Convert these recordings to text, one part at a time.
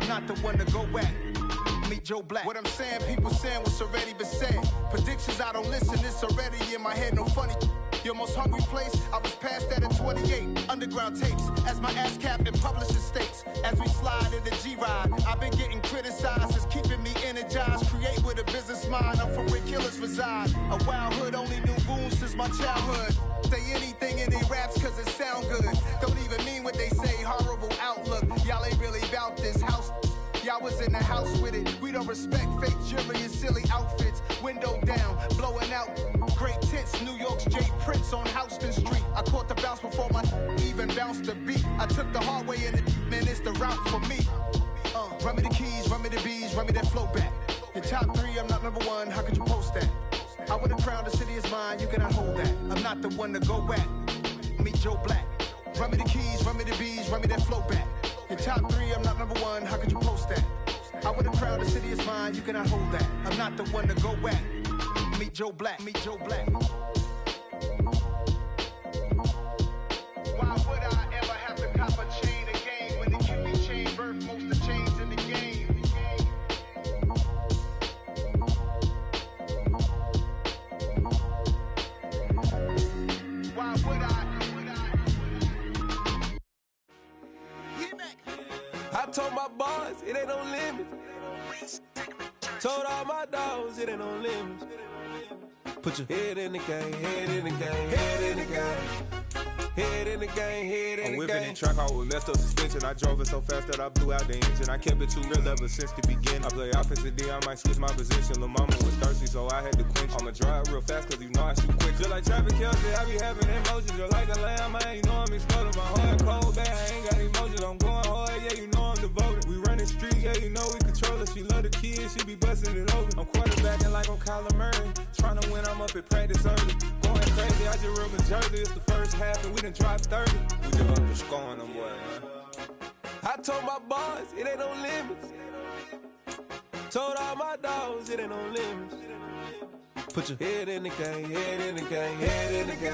not the one to go at. Meet Joe Black. What I'm saying, people saying what's already been said. Predictions, I don't listen, it's already in my head, no funny. Your most hungry place, I was past that at 28. Underground tapes, as my ass cap in publishing states. As we slide in the G-Ride, I've been getting criticized. It's keeping me energized. Create with a business mind, I'm from where killers reside. A wild hood, only knew goons since my childhood. Say anything in they raps cause it sound good. Don't even mean what they say, horrible outlook. Y'all ain't really about this house. Y'all was in the house with it. We don't respect fake jewelry and silly outfits. Window down, blowing out. Great tits, New York's J. Prince on Houston Street. I caught the bounce before my even bounced the beat. I took the hard way in it, man, it's the route for me. Run me the keys, run me the bees, run me that flow back. Your top three, I'm not number one, how could you post that? I would have crowned the city is mine, you cannot hold that. I'm not the one to go at. Meet Joe Black. Run me the keys, run me the bees, run me that flow back. Your top three, I'm not number one, how could you post that? I would have crowned the city is mine, you cannot hold that. I'm not the one to go at. Meet Joe Black, meet Joe Black. Why would I ever have to cop a chain again when the QB chain birthed most of the chains in the game? Why would I? I told my boys, it ain't no limits. Told all my dogs, it ain't no limits. Put your head in the game, head in the game, head in the game. Head in the game, head in the game. I'm whipping the track out with messed up suspension. I drove it so fast that I blew out the engine. I kept it too real ever since the beginning. I play offensive D, I might switch my position. Lil' mama was thirsty, so I had to quench. I'ma drive real fast, cause you know I shoot quick. Just like traffic Kelsey, I be having emotions. Just like a lamb, man, you know I'm exploding. My heart cold, bad, I ain't got emotions. I'm going hard, yeah, you know I'm devoted. We running streets, yeah, you know we control it. She love the kids, she be busting it over. I'm quarterbacking like I'm Kyler Murray. Trying to win, I'm up at practice early. Going crazy, I just real Jersey. It's the first half and we done dropped 30. We just up to scoring them, boy, man. I told my boys, it ain't no limits. Told all my dogs, it ain't no limits. Put your head in the game, head in the game, head in the game.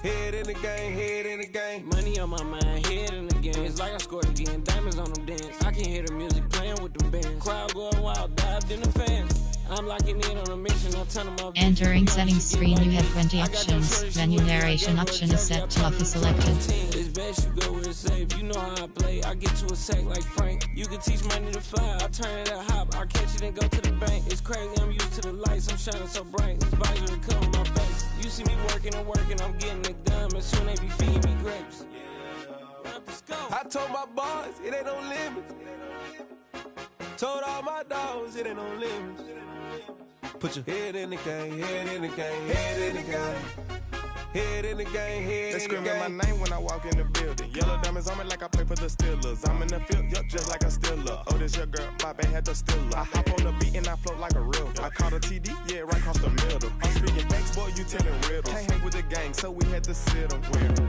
Head in the game, head in the game. Money on my mind, head in the game. It's like I scored again, diamonds on them dance. I can hear the music playing with them bands. Crowd going wild, dived in the fans. I'm locking in on a mission, I'll turn them up. Entering settings screen, you have 20 options. Menu narration option is set to off is selected. It's best you go where it's safe. You know how I play, I get to a sack like Frank. You can teach money to fly, I turn it up hop. I catch it and go to the bank. It's crazy, I'm used to the lights, I'm shining so bright. This visor cover my face. You see me working and working, I'm getting it done. And soon they be feeding me grapes. I told my boys, it ain't no limits. Told all my dogs, it ain't no limits. Put your head in the game, head in the game, head in the game. Head in the game, head they in the game. They screaming my name when I walk in the building. Yellow diamonds on me like I play for the Steelers. I'm in the field, yup, just like a Steeler. Oh, this your girl, my band had the Steeler. I hop on the beat and I float like a real. I caught a TD, yeah, right across the middle. I'm speaking thanks, boy, you telling riddles. Can't hang with the gang, so we had to sit them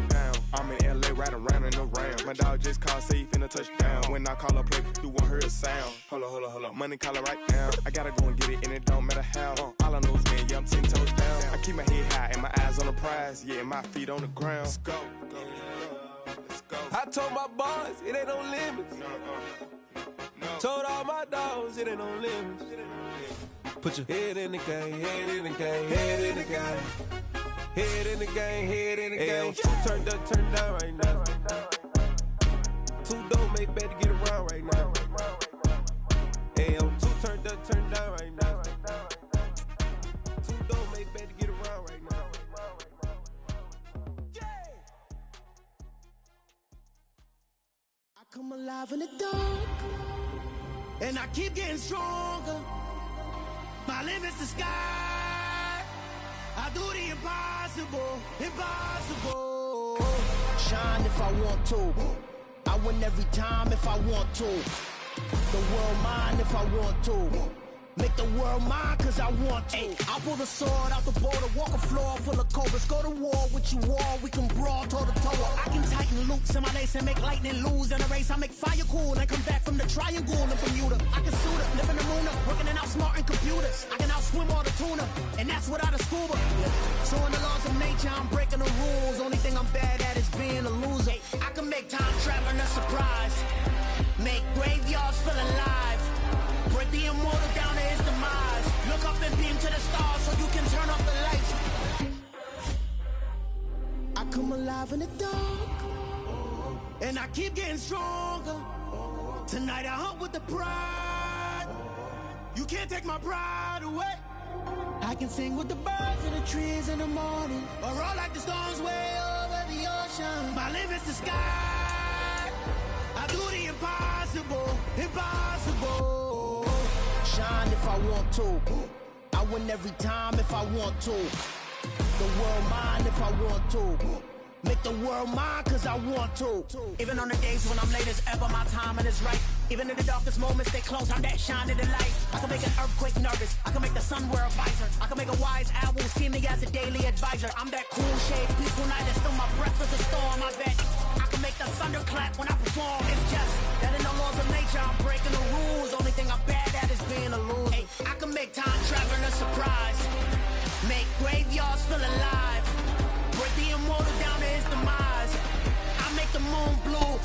down. I'm in LA, riding around and around. My dog just called, say he finna touch down. When I call a play, you won't hear a sound. Hold up, money calling right now. I gotta go and get it, and it don't matter how. All I know is, man, yeah, I'm 10 toes down. I keep my head high and my eyes on the prize. Yeah, my feet on the ground. Let's go. Let's go. I told my boys, it ain't no limits. No. Told all my dogs, it ain't no limits. Put your head in the game, head in the game, head in the game. Head in the game, head in the game. Turned up, turned down right now. Two dope make better get around right now. Two turned up, turned down right now. Two dope make better get around right now. I come alive in the dark, and I keep getting stronger. My limit's the sky. I do the impossible, impossible. Shine if I want to. I win every time if I want to. The world mine if I want to. Make the world mine cause I want to. I pull the sword out the border, walk a floor full of cobras. Go to war with you all, we can brawl toe to toe. I can tighten loops in my lace and make lightning lose in a race. I make fire cool and come back from the triangle in Bermuda. I can suit up, live in the moon up, working and outsmarting computers. I can outswim all the tuna, and that's without a scuba. So in the laws of nature, I'm breaking the rules. Only thing I'm bad at is being a loser. I can make time traveling a surprise. Make graveyards stars so you can turn off the lights. I come alive in the dark, and I keep getting stronger. Tonight I hunt with the pride. You can't take my pride away. I can sing with the birds in the trees in the morning, or roll like the storms way over the ocean. My limit's the sky. I do the impossible, impossible. Shine if I want to. I win every time if I want to. The world mine if I want to. Make the world mine cause I want to. Even on the days when I'm late as ever, my timing is right. Even in the darkest moments, they close, I'm that shine of the light. I can make an earthquake nervous, I can make the sun wear a visor. I can make a wise owl see me as a daily advisor. I'm that cool shade, peaceful night, and still my breath is a storm. I bet I can make the thunder clap when I perform. It's just that in the laws of nature, I'm breaking the rules. Only thing I'm bad at is being a loser. Hey, I can make time travel a surprise. Make graveyards feel alive. Break the immortal down to his demise. I make the moon blue.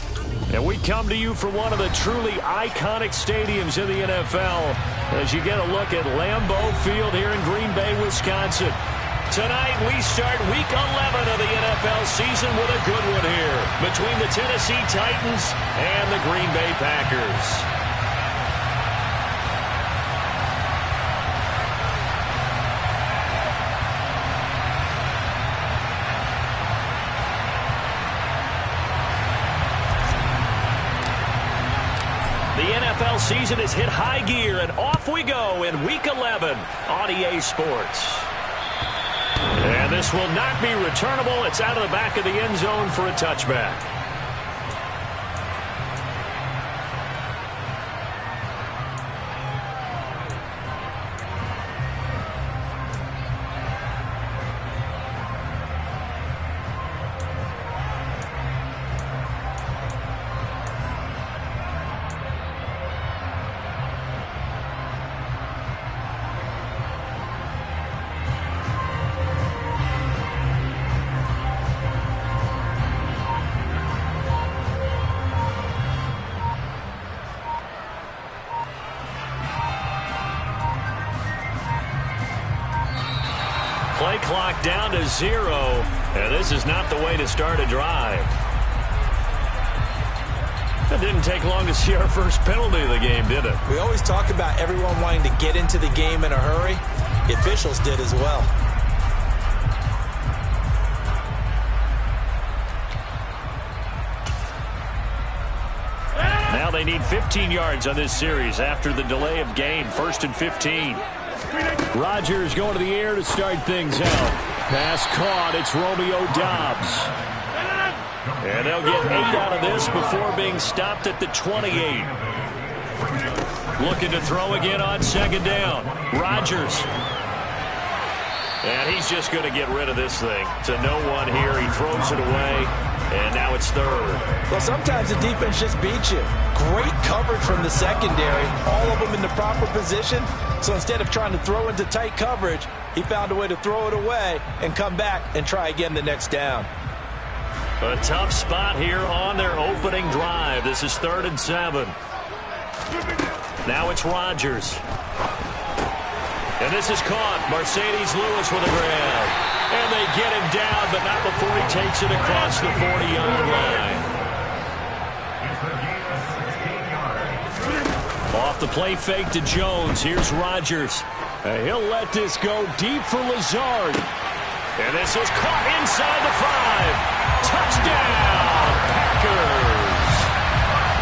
And we come to you from one of the truly iconic stadiums in the NFL as you get a look at Lambeau Field here in Green Bay, Wisconsin. Tonight we start Week 11 of the NFL season with a good one here between the Tennessee Titans and the Green Bay Packers. The NFL season has hit high gear, and off we go in Week 11 on EA Sports. And this will not be returnable. It's out of the back of the end zone for a touchback. Play clock down to 0, and this is not the way to start a drive. It didn't take long to see our first penalty of the game, did it? We always talk about everyone wanting to get into the game in a hurry. The officials did as well. Now they need 15 yards on this series after the delay of game. 1st and 15. Rodgers going to the air to start things out. Pass caught. It's Romeo Doubs. And they'll get 8 out of this before being stopped at the 28. Looking to throw again on 2nd down. Rodgers. And he's just going to get rid of this thing. To no one here. He throws it away. And now it's 3rd. Well, sometimes the defense just beats you. Great coverage from the secondary. All of them in the proper position. So instead of trying to throw into tight coverage, he found a way to throw it away and come back and try again the next down. A tough spot here on their opening drive. This is 3rd and 7. Now it's Rodgers. And this is caught. Mercedes Lewis with a grab. And they get him down, but not before he takes it across the 40-yard line. Off the play fake to Jones. Here's Rodgers. He'll let this go deep for Lazard. And this is caught inside the 5. Touchdown, Packers.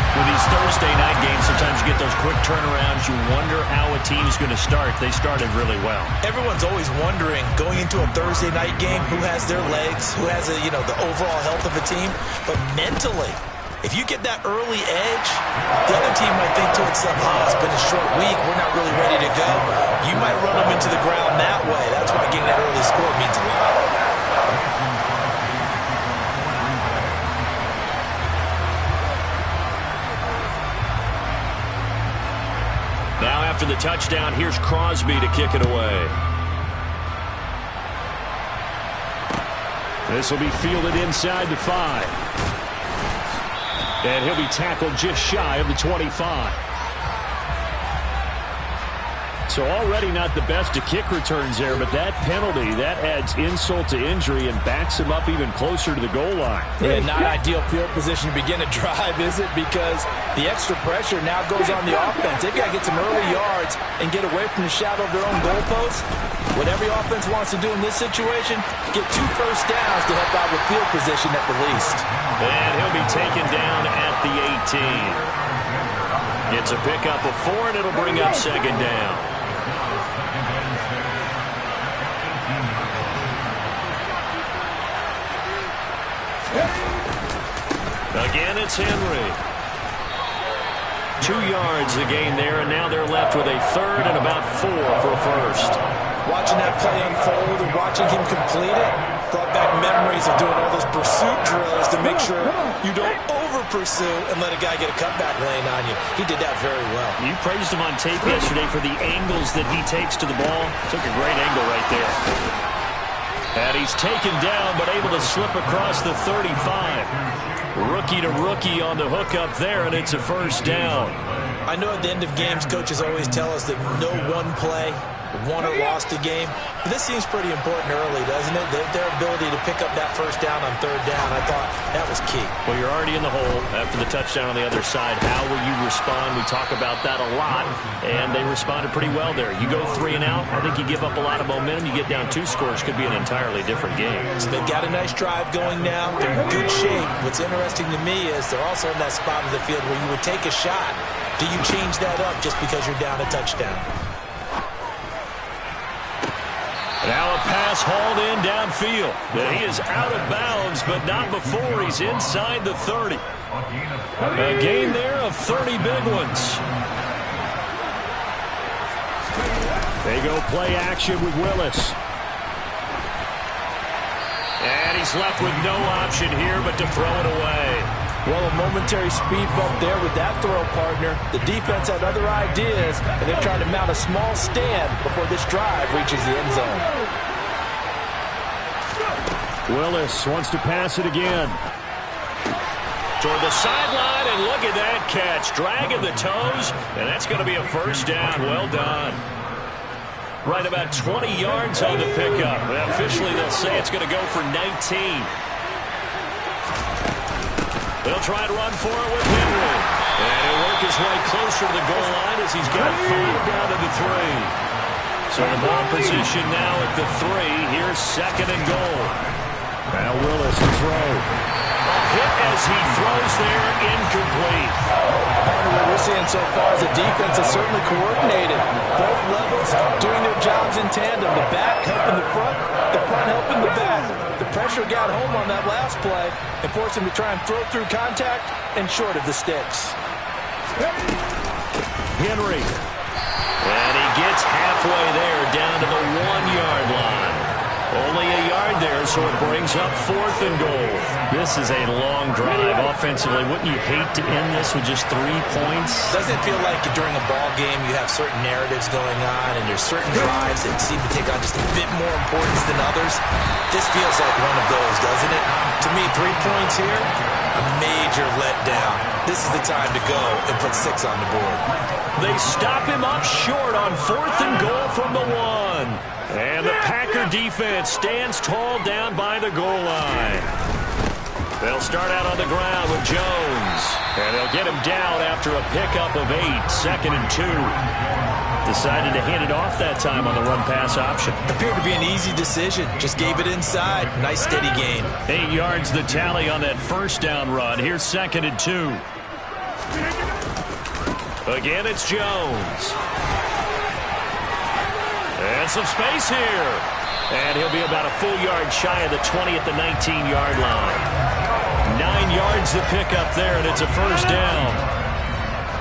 With these Thursday night games, sometimes you get those quick turnarounds. You wonder how a team's going to start. They started really well. Everyone's always wondering, going into a Thursday night game, who has their legs, who has the overall health of a team. But mentally, if you get that early edge, the other team might think to itself, it's been a short week, we're not really ready to go. You might run them into the ground that way. That's why getting that early score means a lot. Now after the touchdown, here's Crosby to kick it away. This will be fielded inside the 5. And he'll be tackled just shy of the 25. So already not the best of kick returns there, but that penalty, that adds insult to injury and backs him up even closer to the goal line. Yeah, not ideal field position to begin a drive, is it? Because the extra pressure now goes on the offense. They've got to get some early yards and get away from the shadow of their own goalposts. What every offense wants to do in this situation, get 2 first downs to help out with field position at the least. And he'll be taken down at the 18. It's a pickup of 4, and it'll bring up second down. Again, it's Henry. 2 yards the gain there, and now they're left with a third and about 4 for a first. Watching that play unfold and watching him complete it brought back memories of doing all those pursuit drills to make sure you don't over-pursue and let a guy get a cutback lane on you. He did that very well. You praised him on tape yesterday for the angles that he takes to the ball. Took a great angle right there. And he's taken down, but able to slip across the 35. Rookie to rookie on the hookup there, and it's a first down. I know at the end of games, coaches always tell us that no one play won or lost a game. But this seems pretty important early, doesn't it? Their ability to pick up that first down on third down, I thought that was key. Well, you're already in the hole after the touchdown on the other side. How will you respond? We talk about that a lot, and they responded pretty well there. You go 3 and out, I think you give up a lot of momentum. You get down 2 scores, could be an entirely different game. So they've got a nice drive going now. They're in good shape. What's interesting to me is they're also in that spot of the field where you would take a shot. Do you change that up just because you're down a touchdown? Now a pass hauled in downfield. He is out of bounds, but not before he's inside the 30. A gain there of 30 big ones. They go play action with Willis. And he's left with no option here but to throw it away. Well, a momentary speed bump there with that throw partner. The defense had other ideas, and they're trying to mount a small stand before this drive reaches the end zone. Willis wants to pass it again. Toward the sideline, and look at that catch. Dragging the toes, and that's going to be a first down. Well done. Right about 20 yards on the pickup. Officially, they'll say it's going to go for 19. They'll try to run for it with Henry. And he'll work his way closer to the goal line as he's got 5 down to the 3. So the ball position now at the 3. Here's second and goal. Now Willis to throw. A hit as he throws there, incomplete. What we're seeing so far is the defense is certainly coordinated. Both levels doing their jobs in tandem. The back helping the front helping the back. The pressure got home on that last play and forced him to try and throw through contact and short of the sticks. Henry. And he gets halfway there down to the 1-yard line. Only a yard there, so it brings up 4th and goal. This is a long drive offensively. Wouldn't you hate to end this with just 3 points? Doesn't it feel like during a ball game you have certain narratives going on and there's certain drives that seem to take on just a bit more importance than others? This feels like one of those, doesn't it? To me, 3 points here, a major letdown. This is the time to go and put 6 on the board. They stop him up short on 4th and goal from the 1. And the Packer defense stands tall down by the goal line. They'll start out on the ground with Jones. And they'll get him down after a pickup of 8, 2nd and 2. Decided to hand it off that time on the run-pass option. Appeared to be an easy decision. Just gave it inside. Nice steady gain. 8 yards the tally on that first down run. Here's 2nd and 2. Again, it's Jones. And some space here. And he'll be about a full yard shy of the 20 at the 19-yard line. 9 yards to pick up there, and it's a first down.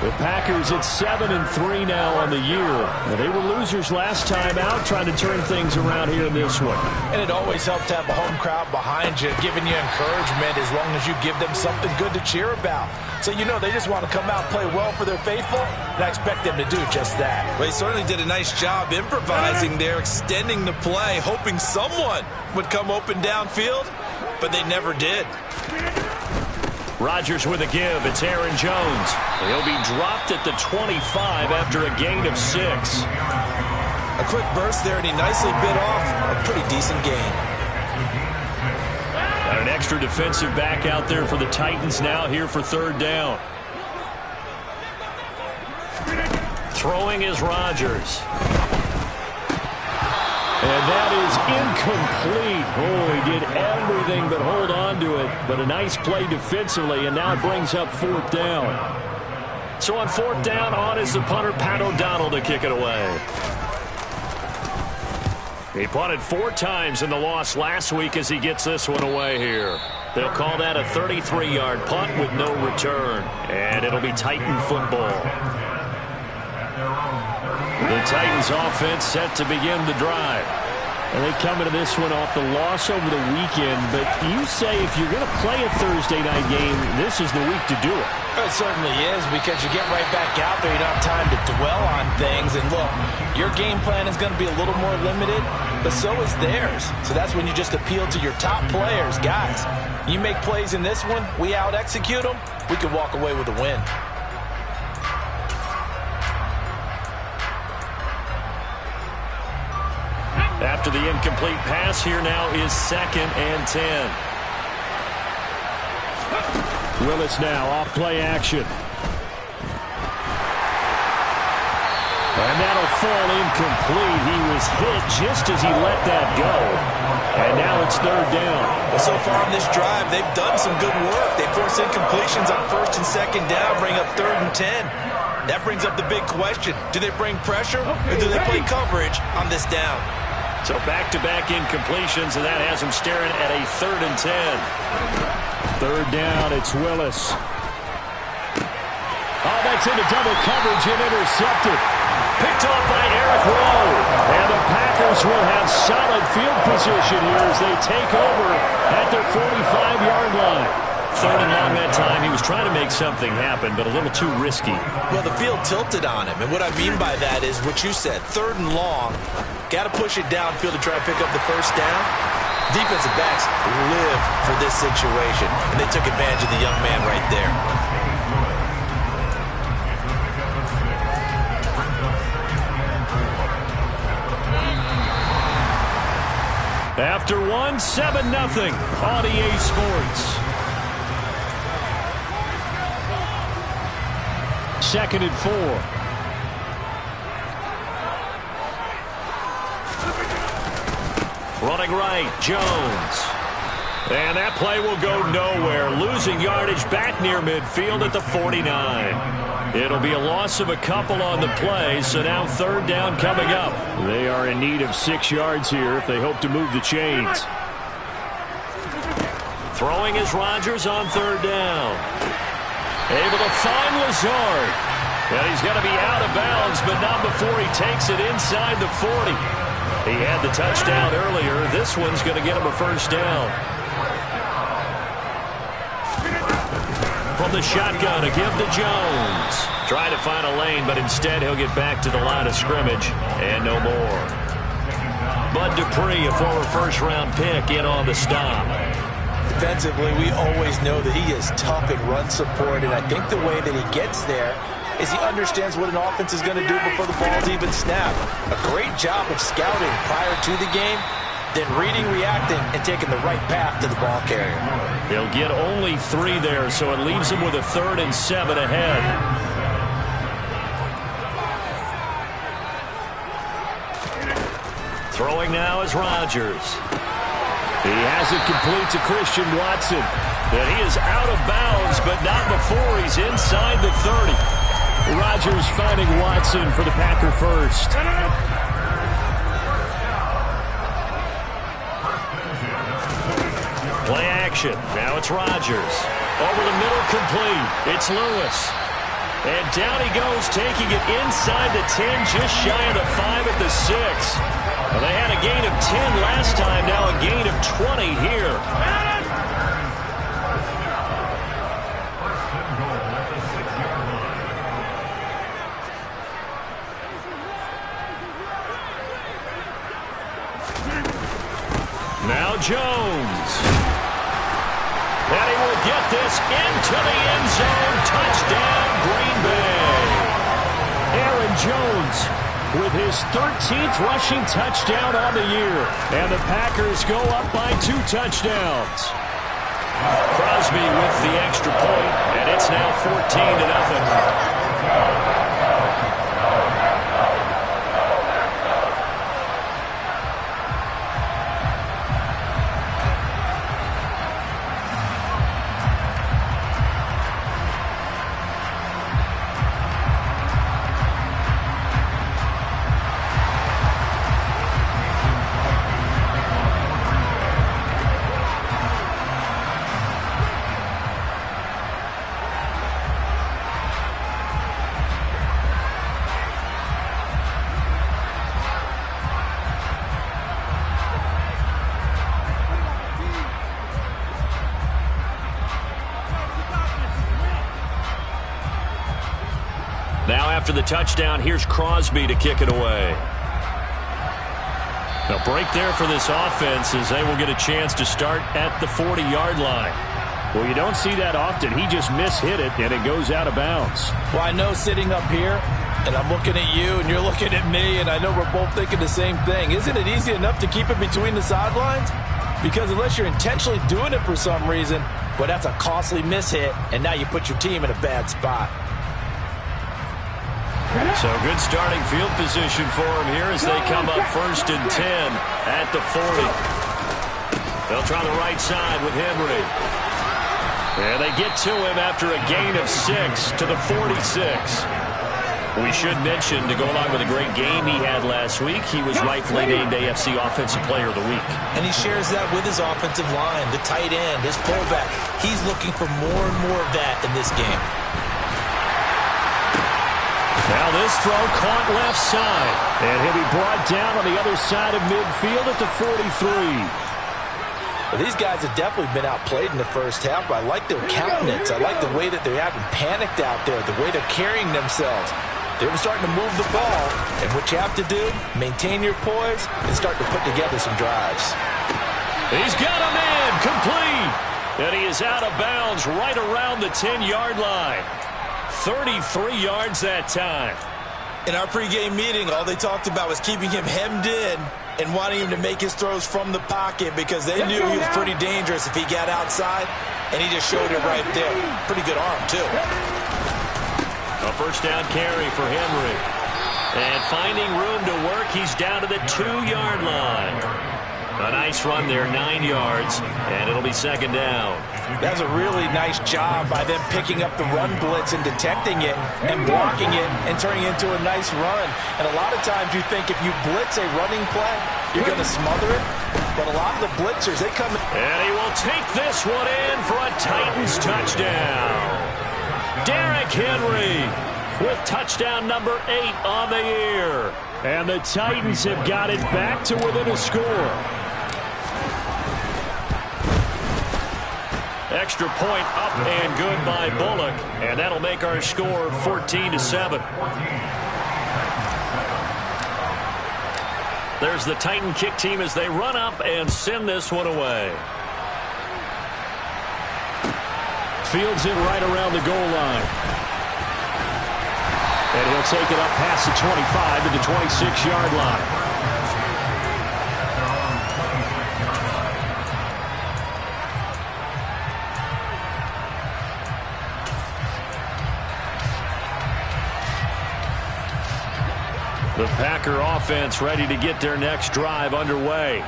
The Packers at 7-3 now on the year. They were losers last time out, trying to turn things around here in this one. And it always helps to have a home crowd behind you, giving you encouragement as long as you give them something good to cheer about. So you know they just want to come out and play well for their faithful, and I expect them to do just that. Well, he certainly did a nice job improvising there, extending the play, hoping someone would come open downfield, but they never did. Rodgers with a give. It's Aaron Jones. He'll be dropped at the 25 after a gain of 6. A quick burst there, and he nicely bit off a pretty decent gain. Got an extra defensive back out there for the Titans now here for third down. Throwing is Rodgers. And that is incomplete. Oh, he did everything but hold on to it. But a nice play defensively, and now it brings up fourth down. So on fourth down, on is the punter, Pat O'Donnell, to kick it away. He punted 4 times in the loss last week as he gets this one away here. They'll call that a 33-yard punt with no return. And it'll be Titan football. The Titans offense set to begin the drive. And they come into this one off the loss over the weekend. But you say if you're going to play a Thursday night game, this is the week to do it. It certainly is, because you get right back out there. You don't have time to dwell on things. And look, your game plan is going to be a little more limited, but so is theirs. So that's when you just appeal to your top players. Guys, you make plays in this one, we out-execute them, we can walk away with a win. After the incomplete pass, here now is 2nd and 10. Willis now off play action. And that'll fall incomplete. He was hit just as he let that go. And now it's third down. Well, so far on this drive, they've done some good work. They force incompletions on 1st and 2nd down, bring up 3rd and 10. That brings up the big question. Do they bring pressure, or do they play coverage on this down? So back-to-back incompletions, and that has him staring at a 3rd and 10. Third down, it's Willis. Oh, that's into double coverage and intercepted. Picked off by Eric Rowe. And the Packers will have solid field position here as they take over at their 45-yard line. 3rd and long that time. He was trying to make something happen, but a little too risky. Well, the field tilted on him, and what I mean by that is what you said, 3rd and long. Got to push it downfield to try to pick up the first down. Defensive backs live for this situation, and they took advantage of the young man right there. After 7-0 on EA Sports. 2nd and 4. Running right, Jones. And that play will go nowhere. Losing yardage back near midfield at the 49. It'll be a loss of a couple on the play, so now 3rd down coming up. They are in need of 6 yards here if they hope to move the chains. Throwing is Rodgers on 3rd down. Able to find Lazard. And he's going to be out of bounds, but not before he takes it inside the 40. He had the touchdown earlier. This one's going to get him a first down. From the shotgun, a give to Jones. Trying to find a lane, but instead he'll get back to the line of scrimmage. And no more. Bud Dupree, a former first-round pick, in on the stop. Defensively, we always know that he is tough in run support, and I think the way that he gets there is he understands what an offense is going to do before the ball's even snapped. A great job of scouting prior to the game, then reading, reacting, and taking the right path to the ball carrier. He'll get only 3 there, so it leaves him with a 3rd and 7 ahead. Throwing now is Rodgers. He has it complete to Christian Watson. And he is out of bounds, but not before he's inside the 30. Rodgers finding Watson for the Packer first. Play action. Now it's Rodgers. Over the middle, complete. It's Lewis. And down he goes, taking it inside the 10, just shy of the 5 at the 6. Well, they had a gain of 10 last time, now a gain of 20 here. Now Jones. And he will get this into the end zone. Touchdown, Green Bay. Aaron Jones with his 13th rushing touchdown on the year. And the Packers go up by 2 touchdowns. Crosby with the extra point, and it's now 14-0. Now after the touchdown, here's Crosby to kick it away. A break there for this offense as they will get a chance to start at the 40-yard line. Well, you don't see that often. He just mishit it, and it goes out of bounds. Well, I know sitting up here, and I'm looking at you, and you're looking at me, and I know we're both thinking the same thing. Isn't it easy enough to keep it between the sidelines? Because unless you're intentionally doing it for some reason, well, that's a costly mishit, and now you put your team in a bad spot. So good starting field position for them here as they come up 1st and 10 at the 40. They'll try the right side with Henry. And they get to him after a gain of 6 to the 46. We should mention, to go along with a great game he had last week, he was rightfully named AFC Offensive Player of the Week. And he shares that with his offensive line, the tight end, his fullback. He's looking for more and more of that in this game. Now this throw caught left side, and he'll be brought down on the other side of midfield at the 43. Well, these guys have definitely been outplayed in the first half, but I like their countenance. I like the way that they haven't panicked out there, the way they're carrying themselves. They were starting to move the ball, and what you have to do, maintain your poise and start to put together some drives. He's got a man complete, and he is out of bounds right around the 10-yard line. 33 yards that time. In our pregame meeting, all they talked about was keeping him hemmed in and wanting him to make his throws from the pocket because they knew he was pretty dangerous if he got outside, and he just showed it right there. Pretty good arm, too. A first down carry for Henry. And finding room to work, he's down to the 2-yard line. A nice run there, 9 yards, and it'll be 2nd down. That's a really nice job by them picking up the run blitz and detecting it and blocking it and turning it into a nice run. And a lot of times you think if you blitz a running play, you're going to smother it. But a lot of the blitzers, they come in. And he will take this one in for a Titans touchdown. Derrick Henry with touchdown number 8 on the year. And the Titans have got it back to within a score. Extra point up and good by Bullock. And that'll make our score 14-7. There's the Titan kick team as they run up and send this one away. Fields it right around the goal line. And he'll take it up past the 25 to the 26-yard line. The Packer offense ready to get their next drive underway.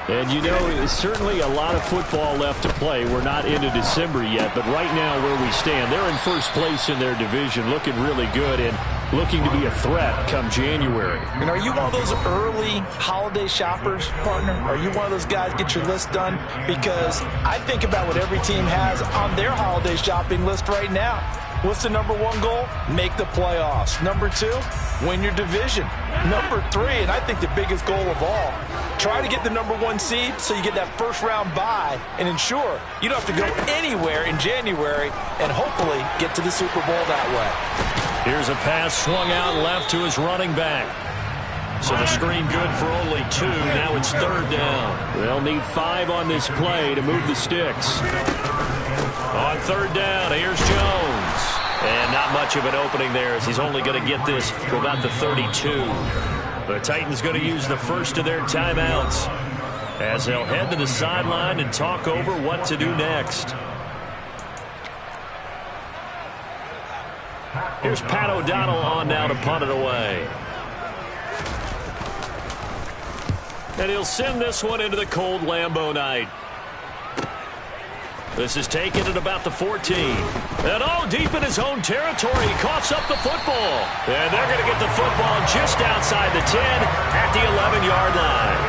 And you know, there's certainly a lot of football left to play. We're not into December yet, but right now where we stand, they're in first place in their division, looking really good and looking to be a threat come January. And are you one of those early holiday shoppers, partner? Are you one of those guys get your list done? Because I think about what every team has on their holiday shopping list right now. What's the number 1 goal? Make the playoffs. Number 2, win your division. Number 3, and I think the biggest goal of all, try to get the number 1 seed so you get that first-round bye and ensure you don't have to go anywhere in January and hopefully get to the Super Bowl that way. Here's a pass swung out left to his running back. So the screen good for only 2. Now it's 3rd down. They'll need 5 on this play to move the sticks. On 3rd down, here's Jones. And not much of an opening there as he's only going to get this to about the 32. The Titans going to use the first of their timeouts as they'll head to the sideline and talk over what to do next. Here's Pat O'Donnell on now to punt it away. And he'll send this one into the cold Lambeau night. This is taken at about the 14. And deep in his own territory, he coughs up the football. And they're going to get the football just outside the 10 at the 11-yard line.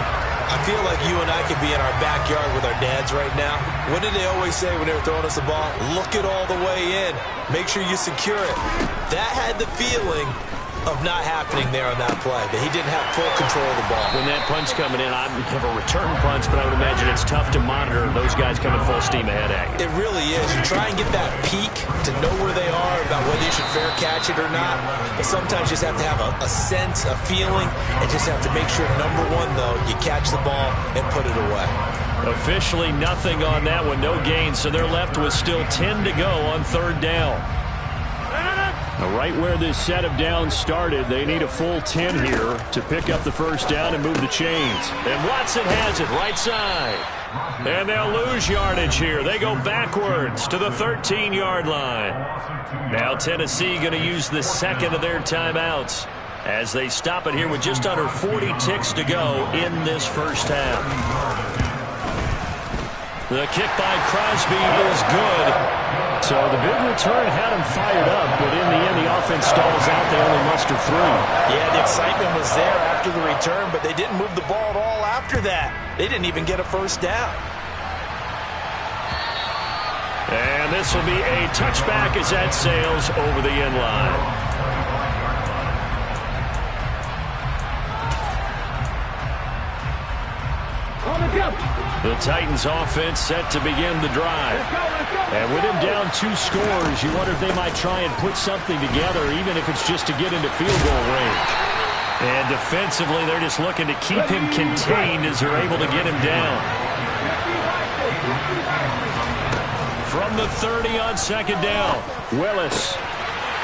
I feel like you and I could be in our backyard with our dads right now. What did they always say when they were throwing us the ball? Look it all the way in. Make sure you secure it. That had the feeling of not happening there on that play, that he didn't have full control of the ball. When that punch coming in, I never return punts, but I would imagine it's tough to monitor those guys coming full steam ahead at you. It really is. You try and get that peek to know where they are, about whether you should fair catch it or not, but sometimes you just have to have a sense, a feeling, and just have to make sure, number one, though, you catch the ball and put it away. Officially nothing on that one, no gain, so they're left with still 10 to go on third down. Right where this set of downs started, they need a full 10 here to pick up the first down and move the chains. And Watson has it right side. And they'll lose yardage here. They go backwards to the 13-yard line. Now Tennessee going to use the second of their timeouts as they stop it here with just under 40 ticks to go in this first half. The kick by Crosby is good. So the big return had him fired up, but in the end, the offense stalls out. They only muster 3. Yeah, the excitement was there after the return, but they didn't move the ball at all after that. They didn't even get a first down. And this will be a touchback as that sails over the end line. The Titans offense set to begin the drive. And with him down 2 scores, you wonder if they might try and put something together, even if it's just to get into field goal range. And defensively, they're just looking to keep him contained as they're able to get him down. From the 30 on second down, Willis.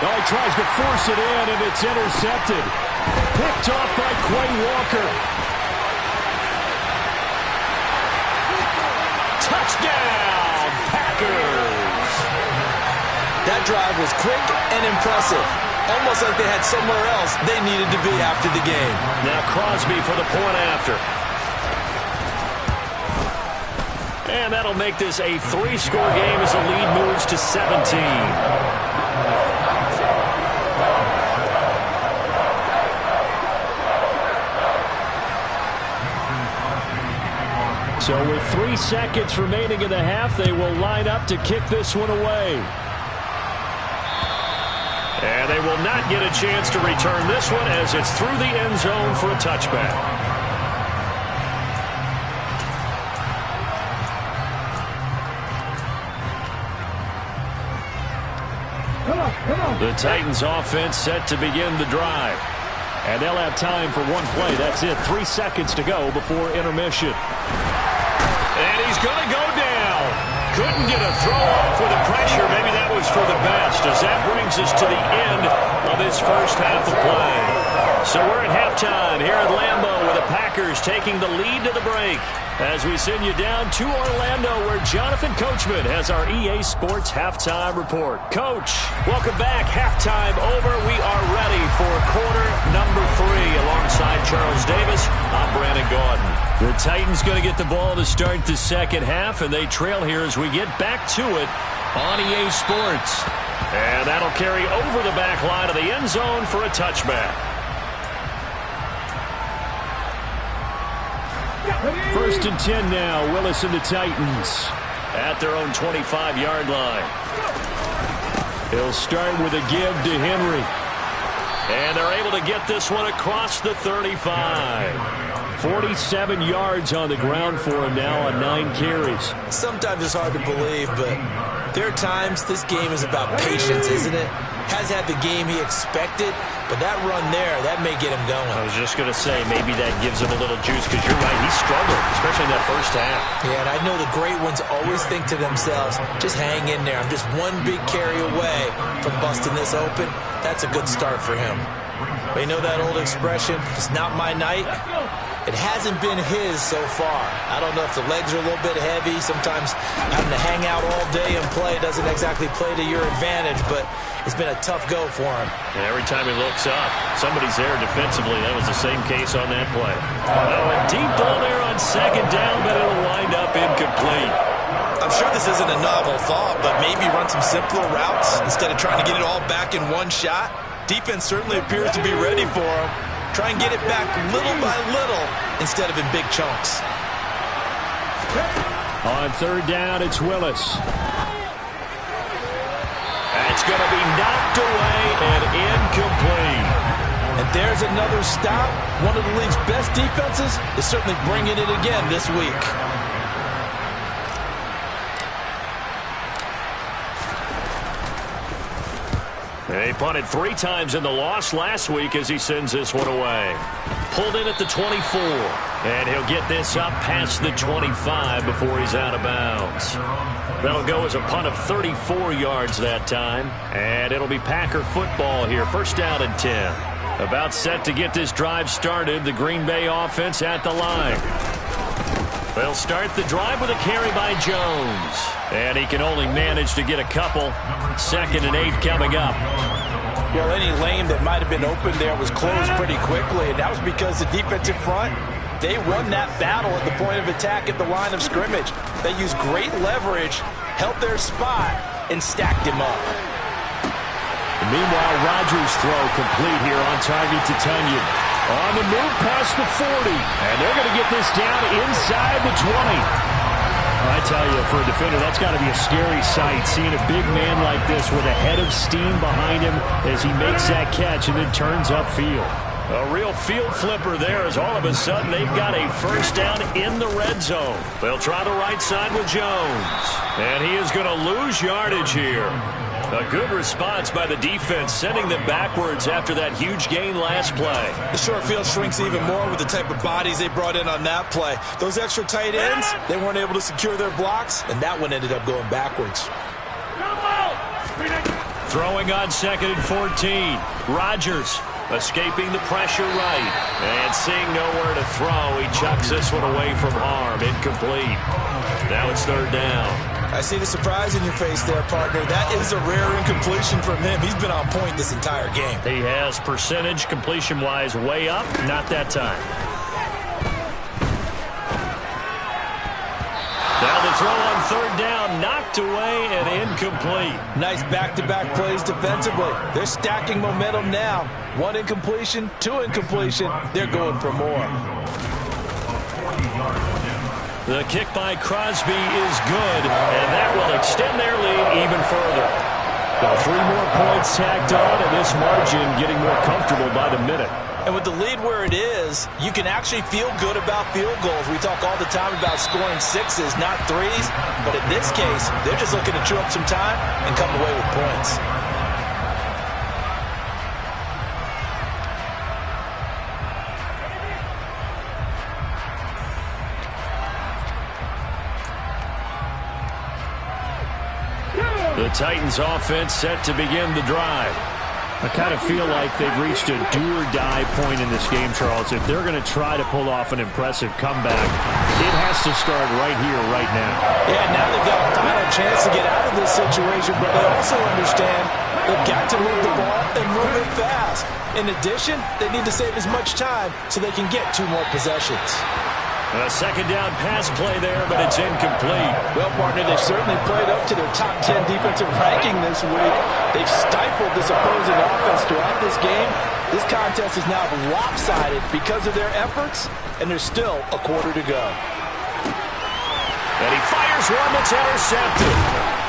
He tries to force it in, and it's intercepted. Picked off by Quay Walker. Touchdown, Packers! That drive was quick and impressive. Almost like they had somewhere else they needed to be after the game. Now Crosby for the point after. And that'll make this a 3-score game as the lead moves to 17. So with 3 seconds remaining in the half, they will line up to kick this one away. And they will not get a chance to return this one as it's through the end zone for a touchback. The Titans offense set to begin the drive. And they'll have time for one play. That's it. 3 seconds to go before intermission. And he's going to go down. Couldn't get a throw off with the pressure. Maybe that was for the best, as that brings us to the end of this first half of play. So we're at halftime here at Lambeau with the Packers taking the lead to the break. As we send you down to Orlando, where Jonathan Coachman has our EA Sports Halftime Report. Coach, welcome back. Halftime over. We are ready for quarter number 3. Alongside Charles Davis, I'm Brandon Gaudin. The Titans going to get the ball to start the second half, and they trail here as we get back to it on EA Sports. And that'll carry over the back line of the end zone for a touchback. First and 10 now. Willis and the Titans at their own 25-yard line. He'll start with a give to Henry. And they're able to get this one across the 35. 47 yards on the ground for him now on 9 carries. Sometimes it's hard to believe, but There are times this game is about patience, isn't it? Has had the game he expected, but that run there, that may get him going. I was just going to say, maybe that gives him a little juice, because you're right, he struggled, especially in that first half. Yeah, and I know the great ones always think to themselves, just hang in there. I'm just one big carry away from busting this open. That's a good start for him. But you know that old expression, it's not my night? It hasn't been his so far. I don't know if the legs are a little bit heavy. Sometimes having to hang out all day and play doesn't exactly play to your advantage, but it's been a tough go for him. And every time he looks up, somebody's there defensively. That was the same case on that play. Oh, a deep ball there on second down, but it'll wind up incomplete. I'm sure this isn't a novel thought, but maybe run some simpler routes instead of trying to get it all back in one shot. Defense certainly appears to be ready for him. Try and get it back little by little instead of in big chunks. On third down, it's Willis. That's going to be knocked away and incomplete. And there's another stop. One of the league's best defenses is certainly bringing it again this week. He punted 3 times in the loss last week as he sends this one away. Pulled in at the 24, and he'll get this up past the 25 before he's out of bounds. That'll go as a punt of 34 yards that time, and it'll be Packer football here, first down and 10. About set to get this drive started, the Green Bay offense at the line. They'll start the drive with a carry by Jones. And he can only manage to get a couple. 2nd and 8 coming up. Well, any lane that might have been open there was closed pretty quickly, and that was because the defensive front, they won that battle at the point of attack at the line of scrimmage. They used great leverage, held their spot, and stacked him up. And meanwhile, Rodgers' throw complete here on target to Tunyon. On the move past the 40, and they're going to get this down inside the 20. I tell you, for a defender, that's got to be a scary sight, seeing a big man like this with a head of steam behind him as he makes that catch and then turns upfield. A real field flipper there, as all of a sudden they've got a first down in the red zone. They'll try the right side with Jones, and he is going to lose yardage here. A good response by the defense, sending them backwards after that huge gain last play. The short field shrinks even more with the type of bodies they brought in on that play. Those extra tight ends, they weren't able to secure their blocks, and that one ended up going backwards. Throwing on 2nd and 14. Rodgers escaping the pressure right. And seeing nowhere to throw, he chucks this one away from harm. Incomplete. Now it's 3rd down. I see the surprise in your face there, partner. That is a rare incompletion from him. He's been on point this entire game. He has percentage completion-wise way up. Not that time. Now the throw on 3rd down, knocked away and incomplete. Nice back-to-back plays defensively. They're stacking momentum now. 1 incompletion, 2 incompletion. They're going for more. The kick by Crosby is good, and that will extend their lead even further. Well, 3 more points tacked on, and this margin getting more comfortable by the minute. And with the lead where it is, you can actually feel good about field goals. We talk all the time about scoring 6s, not 3s. But in this case, they're just looking to chew up some time and come away with points. The Titans offense set to begin the drive. I kind of feel like they've reached a do-or-die point in this game, Charles. If they're going to try to pull off an impressive comeback, it has to start right here, right now. Yeah, now they've got a final chance to get out of this situation, but they also understand they've got to move the ball and move it fast. In addition, they need to save as much time so they can get 2 more possessions. A 2nd down pass play there, but it's incomplete. Well, partner, they've certainly played up to their top 10 defensive ranking this week. They've stifled this opposing offense throughout this game. This contest is now lopsided because of their efforts, and there's still a quarter to go. And he fires one that's intercepted.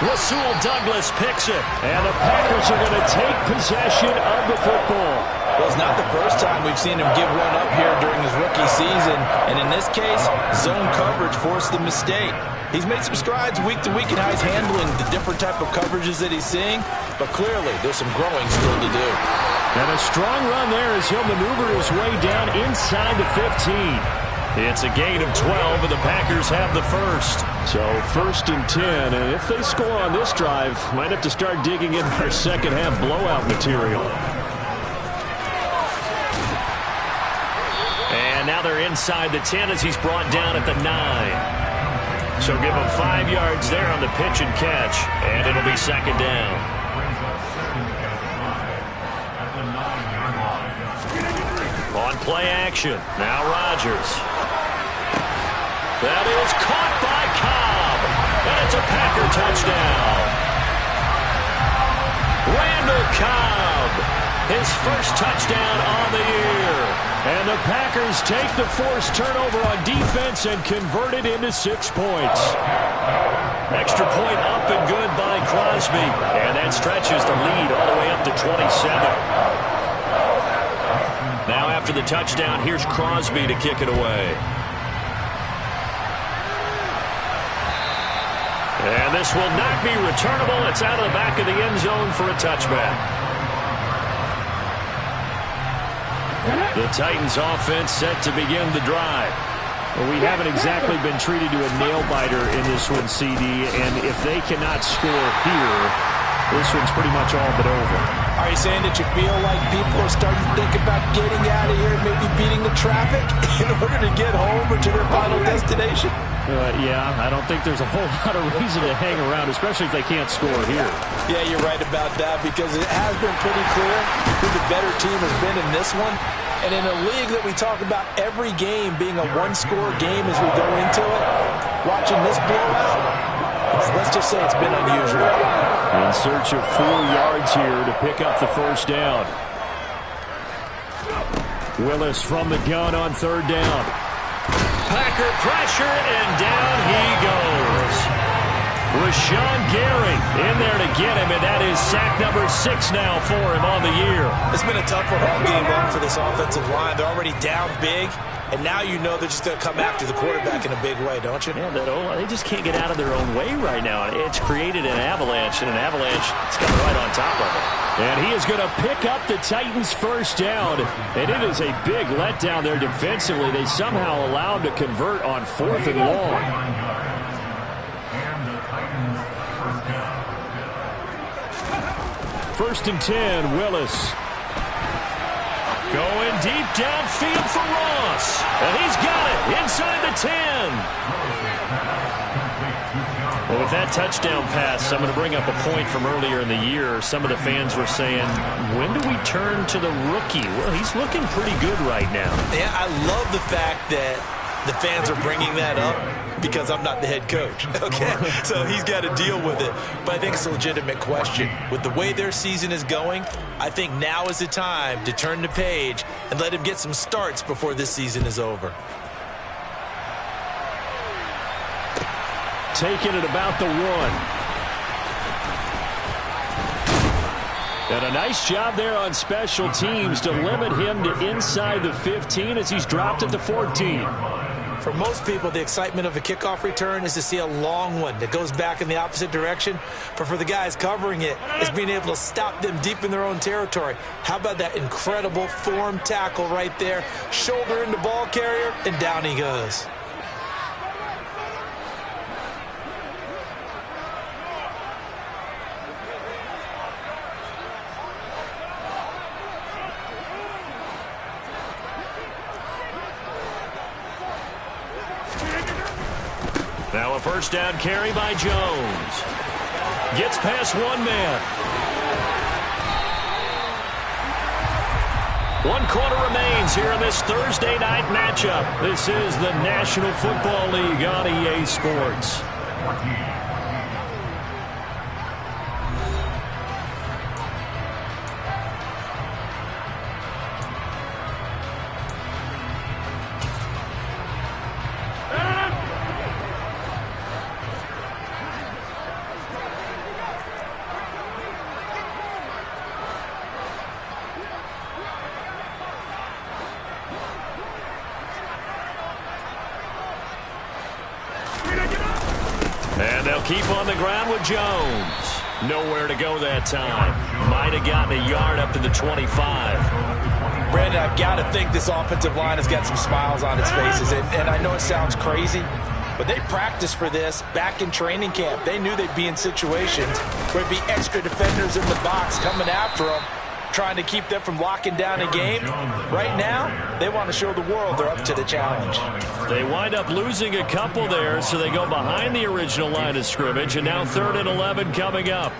Rasul Douglas picks it, and the Packers are going to take possession of the football. Well, it's not the first time we've seen him give one up here during his rookie season, and in this case, zone coverage forced the mistake. He's made some strides week to week in how he's handling the different type of coverages that he's seeing, but clearly there's some growing still to do. And a strong run there as he'll maneuver his way down inside the 15. It's a gain of 12, and the Packers have the first. So 1st and 10, and if they score on this drive, might have to start digging in their second half blowout material. And now they're inside the 10 as he's brought down at the 9. So give him 5 yards there on the pitch and catch, and it'll be second down. On play action, now Rodgers. That is caught by Cobb, and it's a Packer touchdown. Randall Cobb, his first touchdown on the year. And the Packers take the forced turnover on defense and convert it into 6 points. Extra point up and good by Crosby, and that stretches the lead all the way up to 27. Now after the touchdown, here's Crosby to kick it away. And this will not be returnable. It's out of the back of the end zone for a touchback. The Titans offense set to begin the drive. Well, we haven't exactly been treated to a nail-biter in this one, CD, and if they cannot score here, this one's pretty much all but over. Are you saying that you feel like people are starting to think about getting out of here and maybe beating the traffic in order to get home or to their final destination? Yeah, I don't think there's a whole lot of reason to hang around, especially if they can't score here. Yeah, you're right about that because it has been pretty clear who the better team has been in this one. And in a league that we talk about every game being a one-score game as we go into it, watching this blowout, let's just say it's been unusual. In search of 4 yards here to pick up the first down. Willis from the gun on 3rd down. Packer pressure, and down he goes. Rashawn Gary in there to get him, and that is sack number 6 now for him on the year. It's been a tougher home game long for this offensive line. They're already down big, and now you know they're just going to come after the quarterback in a big way, don't you? Yeah, they just can't get out of their own way right now. It's created an avalanche, and an avalanche is coming right on top of it. And he is going to pick up the Titans' first down, and it is a big letdown there defensively. They somehow allowed to convert on 4th and long. 1st and 10, Willis. Going deep downfield for Ross. And he's got it inside the 10. Well, with that touchdown pass, I'm going to bring up a point from earlier in the year. Some of the fans were saying, when do we turn to the rookie? Well, he's looking pretty good right now. Yeah, I love the fact that the fans are bringing that up because I'm not the head coach, okay? So he's got to deal with it. But I think it's a legitimate question. With the way their season is going, I think now is the time to turn the page and let him get some starts before this season is over. Taking it about the 1. And a nice job there on special teams to limit him to inside the 15 as he's dropped at the 14. For most people, the excitement of a kickoff return is to see a long one that goes back in the opposite direction. But for the guys covering it, it's being able to stop them deep in their own territory. How about that incredible form tackle right there? Shoulder into ball carrier, and down he goes. Now a first down carry by Jones. Gets past one man. 1 quarter remains here in this Thursday night matchup. This is the National Football League on EA Sports. And they'll keep on the ground with Jones. Nowhere to go that time. Might have gotten a yard up to the 25. Brandon, I've got to think this offensive line has got some smiles on its faces. And I know it sounds crazy, but they practiced for this back in training camp. They knew they'd be in situations where there'd be extra defenders in the box coming after them, trying to keep them from locking down a game. Right now, they want to show the world they're up to the challenge. They wind up losing a couple there, so they go behind the original line of scrimmage, and now 3rd and 11 coming up.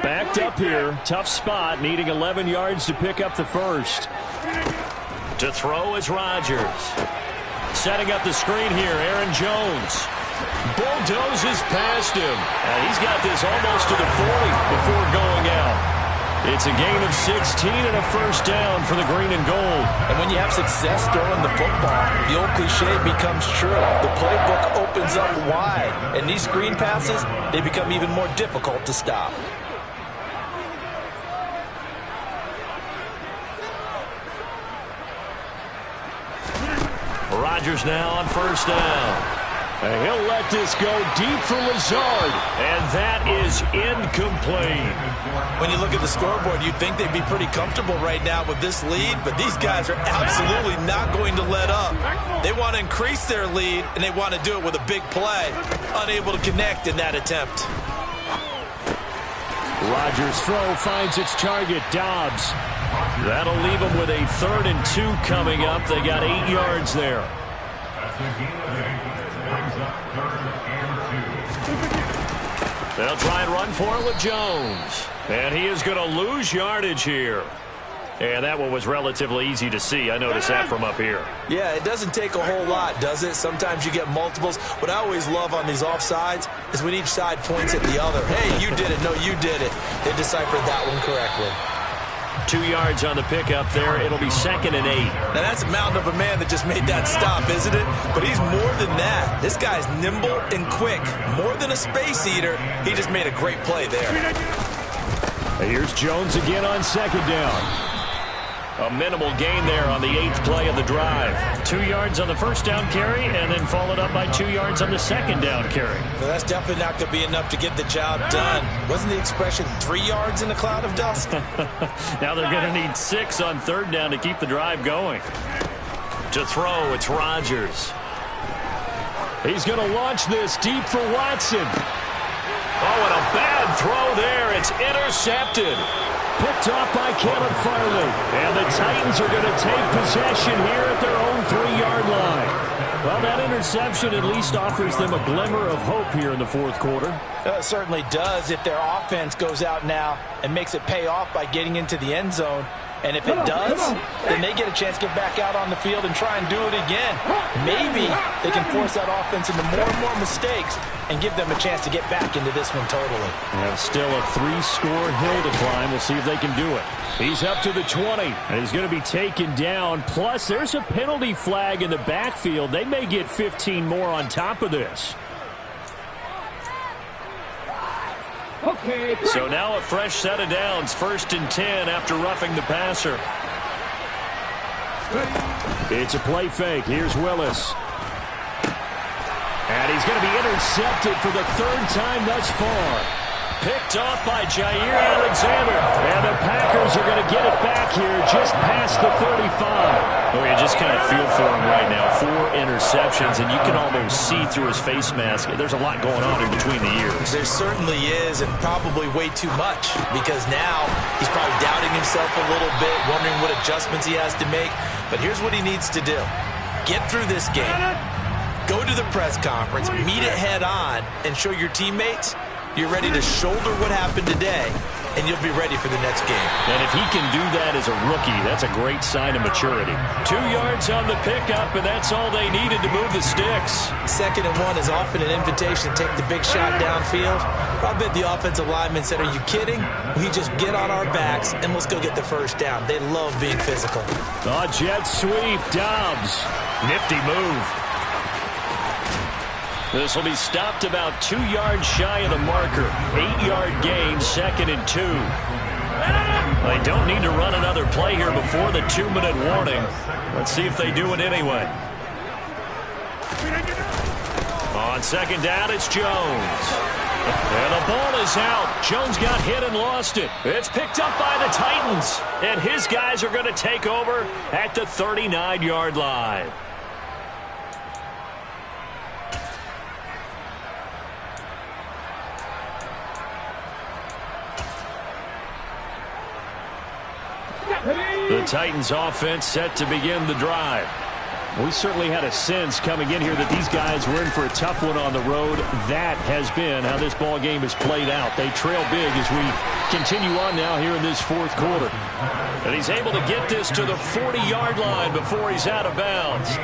Backed up here, tough spot, needing 11 yards to pick up the first. To throw is Rodgers. Setting up the screen here, Aaron Jones. Bulldozes past him. And he's got this almost to the 40 before going out. It's a gain of 16 and a first down for the green and gold. And when you have success throwing the football, the old cliche becomes true. The playbook opens up wide. And these screen passes, they become even more difficult to stop. Rodgers now on first down. And he'll let this go deep for Lazard. And that is incomplete. When you look at the scoreboard, you'd think they'd be pretty comfortable right now with this lead, but these guys are absolutely not going to let up. They want to increase their lead, and they want to do it with a big play. Unable to connect in that attempt. Rodgers' throw finds its target, Dobbs. That'll leave them with a 3rd and 2 coming up. They got 8 yards there. They'll try and run for it with Jones. And he is going to lose yardage here. And that one was relatively easy to see. I noticed that from up here. Yeah, it doesn't take a whole lot, does it? Sometimes you get multiples. What I always love on these offsides is when each side points at the other. Hey, you did it. No, you did it. They deciphered that one correctly. 2 yards on the pickup there. It'll be 2nd and 8. Now, that's a mountain of a man that just made that stop, isn't it? But he's more than that. This guy's nimble and quick. More than a space eater. He just made a great play there. Here's Jones again on 2nd down. A minimal gain there on the 8th play of the drive. 2 yards on the first down carry, and then followed up by 2 yards on the 2nd down carry. Well, that's definitely not going to be enough to get the job done. Wasn't the expression 3 yards in a cloud of dust? Now they're going to need 6 on 3rd down to keep the drive going. To throw, it's Rodgers. He's going to launch this deep for Watson. Oh, and a bad throw there. It's intercepted. Picked off by Caleb Farley. And the Titans are going to take possession here at their own 3-yard line. Well, that interception at least offers them a glimmer of hope here in the 4th quarter. It certainly does if their offense goes out now and makes it pay off by getting into the end zone. And if it does, then they get a chance to get back out on the field and try and do it again. Maybe they can force that offense into more and more mistakes and give them a chance to get back into this one totally. Yeah, still a 3-score hill to climb. We'll see if they can do it. He's up to the 20, and he's going to be taken down. Plus, there's a penalty flag in the backfield. They may get 15 more on top of this. Okay. So now a fresh set of downs, 1st and 10 after roughing the passer. It's a play fake. Here's Willis. And he's going to be intercepted for the 3rd time thus far. Picked off by Jair Alexander. And the Packers are going to get it back here just past the 35. Oh, you just kind of feel for him right now. 4 interceptions, and you can almost see through his face mask. There's a lot going on in between the ears. There certainly is, and probably way too much, because now he's probably doubting himself a little bit, wondering what adjustments he has to make. But here's what he needs to do. Get through this game. Go to the press conference, meet it head on, and show your teammates you're ready to shoulder what happened today, and you'll be ready for the next game. And if he can do that as a rookie, that's a great sign of maturity. 2 yards on the pickup, and that's all they needed to move the sticks. 2nd and 1 is often an invitation to take the big shot downfield. I bet the offensive lineman said, are you kidding? We just get on our backs, and let's go get the first down. They love being physical. A jet sweep, Dobbs. Nifty move. This will be stopped about 2 yards shy of the marker. 8-yard gain, 2nd and 2. They don't need to run another play here before the 2-minute warning. Let's see if they do it anyway. On 2nd down, it's Jones. And the ball is out. Jones got hit and lost it. It's picked up by the Titans. And his guys are going to take over at the 39-yard line. The Titans offense set to begin the drive. We certainly had a sense coming in here that these guys were in for a tough one on the road. That has been how this ball game has played out. They trail big as we continue on now here in this 4th quarter. And he's able to get this to the 40-yard line before he's out of bounds.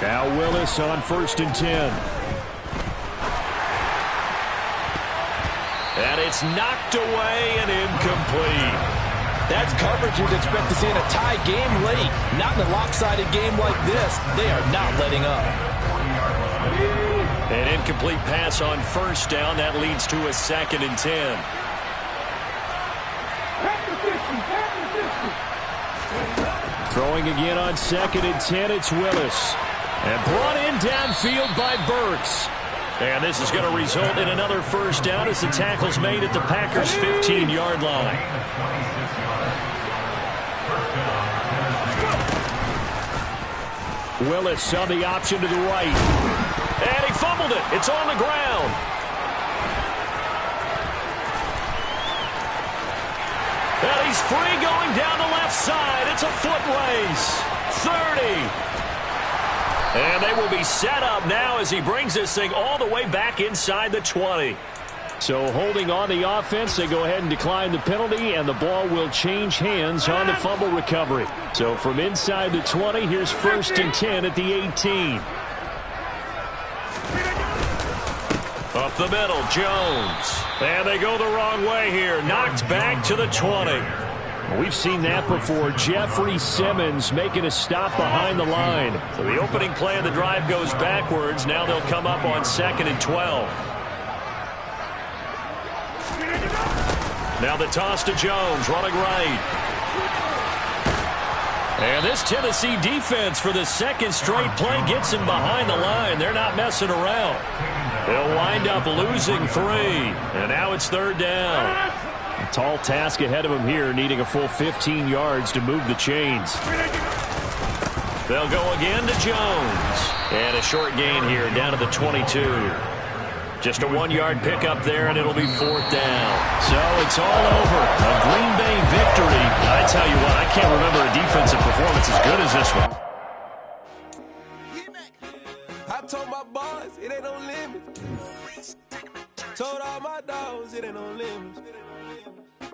Now Willis on 1st and 10. And it's knocked away and incomplete. That's coverage you'd expect to see in a tie game late. Not in a lopsided game like this. They are not letting up. An incomplete pass on 1st down. That leads to a 2nd and 10. Throwing again on 2nd and 10. It's Willis. And brought in downfield by Burks. And this is going to result in another 1st down as the tackle's made at the Packers' 15-yard line. Willis saw the option to the right. And he fumbled it. It's on the ground. And he's free going down the left side. It's a foot race. 30. And they will be set up now as he brings this thing all the way back inside the 20. So holding on the offense, they go ahead and decline the penalty, and the ball will change hands on the fumble recovery. So from inside the 20, here's 1st and 10 at the 18. Up the middle, Jones. And they go the wrong way here. Knocked back to the 20. We've seen that before. Jeffrey Simmons making a stop behind the line. So the opening play of the drive goes backwards. Now they'll come up on 2nd and 12. Now the toss to Jones, running right. And this Tennessee defense for the 2nd straight play gets him behind the line. They're not messing around. They'll wind up losing 3. And now it's 3rd down. A tall task ahead of him here, needing a full 15 yards to move the chains. They'll go again to Jones. And a short gain here down to the 22. Just a 1-yard pickup there, and it'll be 4th down. So it's all over. A Green Bay victory. I tell you what, I can't remember a defensive performance as good as this one. I told my boys it ain't no limit. Told all my dogs it ain't no limit.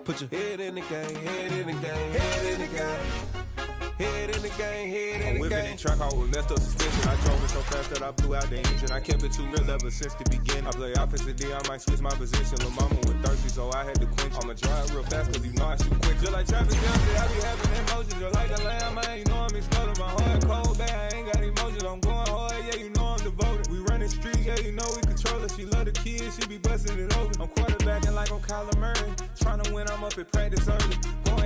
Put your head in the game, head in the game, head in the game. Head in the game, head in the game. Track out with messed up suspension. I drove it so fast that I blew out the engine. I kept it too real ever since the beginning. I play offensive D, I might switch my position. Lil' mama was thirsty, so I had to quench. I'ma drive real fast, cause you know I shoot quick. Just like traffic jams, I be having emotions. Just like a lamb, man, you know I'm exploding. My heart cold, bad, I ain't got emotions. I'm going hard, yeah, you know I'm devoted. We running streets, yeah, you know we control it. She love the kids, she be busting it over. I'm quarterbacking like I'm Kyler Murray. Trying to win, I'm up at practice early. Going